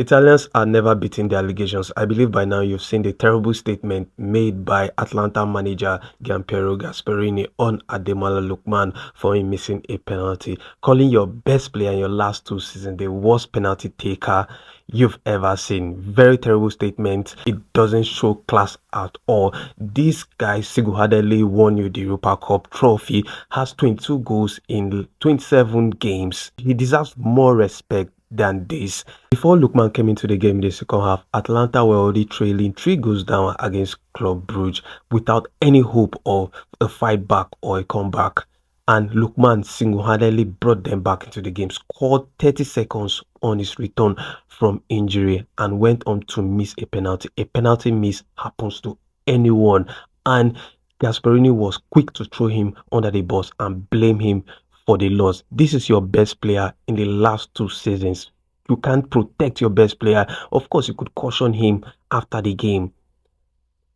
Italians are never beating the allegations. I believe by now you've seen the terrible statement made by Atlanta manager Gasperini on Ademola Lookman for him missing a penalty, calling your best player in your last 2 seasons the worst penalty taker you've ever seen. Very terrible statement. It doesn't show class at all. This guy single-handedly won you the Europa Cup trophy, has 22 goals in 27 games. He deserves more respect than this. Before Lookman came into the game in the second half, Atlanta were already trailing 3 goals down against Club Brugge without any hope of a fight back or a comeback. And Lookman single-handedly brought them back into the game, scored 30 seconds on his return from injury, and went on to miss a penalty. A penalty miss happens to anyone, and Gasperini was quick to throw him under the bus and blame him for the loss. This is your best player in the last 2 seasons. You can't protect your best player. Of course, you could caution him after the game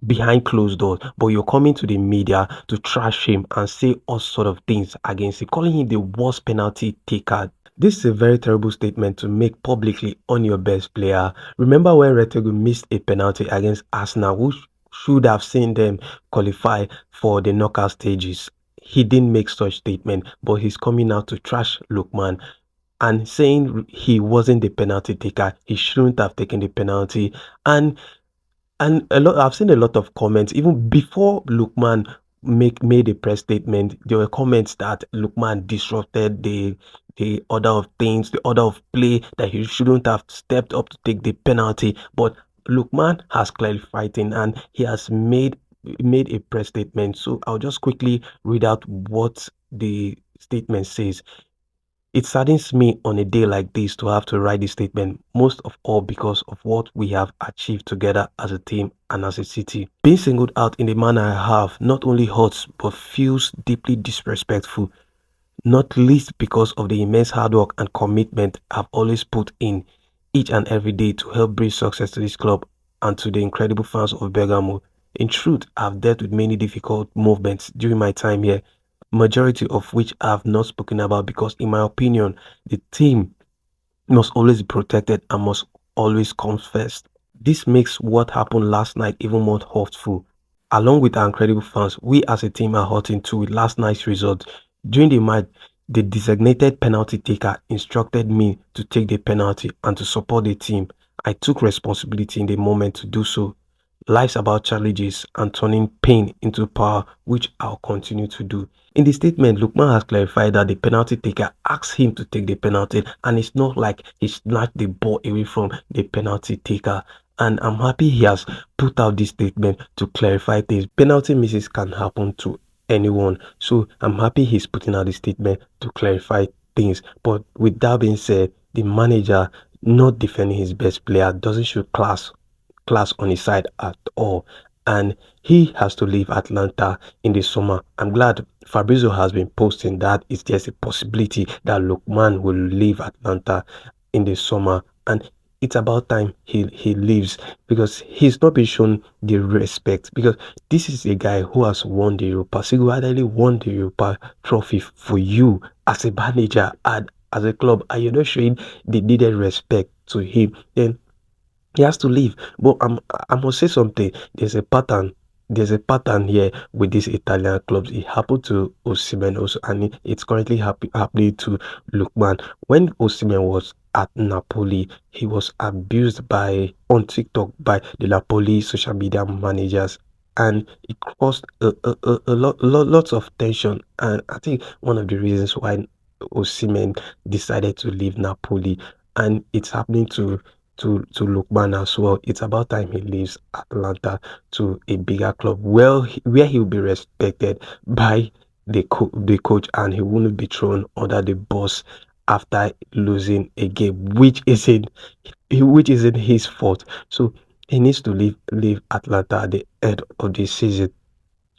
behind closed doors, but you're coming to the media to trash him and say all sort of things against him, calling him the worst penalty taker. This is a very terrible statement to make publicly on your best player. Remember when Retegu missed a penalty against Arsenal, who should have seen them qualify for the knockout stages? He didn't make such statement, but he's coming out to trash Lookman and saying he wasn't the penalty taker. He shouldn't have taken the penalty. And I've seen a lot of comments even before Lookman made a press statement. There were comments that Lookman disrupted the order of things, the order of play, that he shouldn't have stepped up to take the penalty. But Lookman has clarified it, and he has made a press statement. So I'll just quickly read out what the statement says. It saddens me on a day like this to have to write this statement, most of all because of what we have achieved together as a team and as a city. Being singled out in the manner I have not only hurts but feels deeply disrespectful, not least because of the immense hard work and commitment I've always put in each and every day to help bring success to this club and to the incredible fans of Bergamo. In truth, I've dealt with many difficult movements during my time here, majority of which I have not spoken about because, in my opinion, the team must always be protected and must always come first. This makes what happened last night even more hurtful. Along with our incredible fans, we as a team are hurting too with last night's result. During the match, the designated penalty taker instructed me to take the penalty and to support the team. I took responsibility in the moment to do so. Life's about challenges and turning pain into power, which I'll continue to do. In the statement, Lookman has clarified that the penalty taker asked him to take the penalty, and it's not like he snatched the ball away from the penalty taker. And I'm happy he has put out this statement to clarify things. Penalty misses can happen to anyone, so I'm happy he's putting out this statement to clarify things. But with that being said, the manager not defending his best player doesn't show class on his side at all, and he has to leave Atlanta in the summer. I'm glad Fabrizio has been posting that it's just a possibility that Lookman will leave Atlanta in the summer, and it's about time he leaves because he's not been shown the respect, because this is a guy who has won the Europa, single-handedly won the Europa trophy for you as a manager and as a club, and you're not showing the needed respect to him. Then he has to leave. But I must say something. There's a pattern. There's a pattern here with these Italian clubs. It happened to Osimhen also, and it's currently happening to Lookman. When Osimhen was at Napoli, he was abused by on TikTok by the Napoli social media managers, and it caused lots of tension. And I think one of the reasons why Osimhen decided to leave Napoli, and it's happening to Lookman as well. It's about time he leaves Atlanta to a bigger club where he'll be respected by the coach, and he won't be thrown under the bus after losing a game, which isn't his fault. So he needs to leave Atlanta at the end of the season.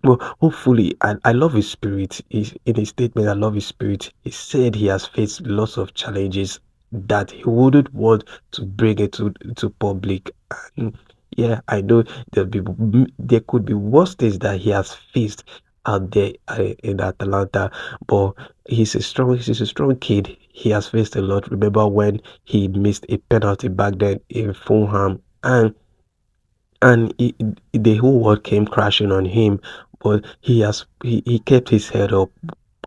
Well, hopefully, I love his spirit. In his statement, I love his spirit. He said he has faced lots of challenges that he wouldn't want to bring it to public. And yeah, I know there could be worse things that he has faced, out there in Atalanta. But he's a strong kid. He has faced a lot. Remember when he missed a penalty back then in Fulham, and the whole world came crashing on him. But he kept his head up,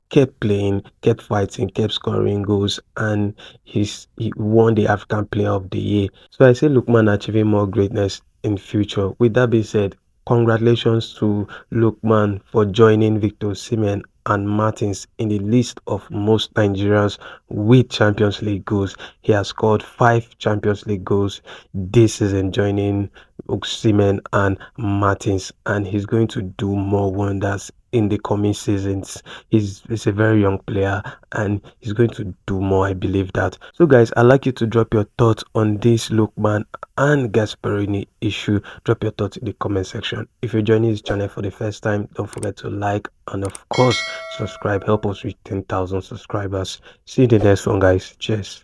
kept playing, kept fighting, kept scoring goals, and he won the African Player of the Year. So I say Lookman achieving more greatness in future. With that being said, congratulations to Lookman for joining Victor Osimhen and Martins in the list of most Nigerians with Champions League goals. He has scored 5 Champions League goals this season, joining Osimhen and Martins, and he's going to do more wonders in the coming seasons. He's a very young player and he's going to do more. I believe that. So, guys, I'd like you to drop your thoughts on this Lookman and Gasperini issue. Drop your thoughts in the comment section. If you're joining this channel for the first time, don't forget to like and, of course, subscribe. Help us reach 10,000 subscribers. See you in the next one, guys. Cheers.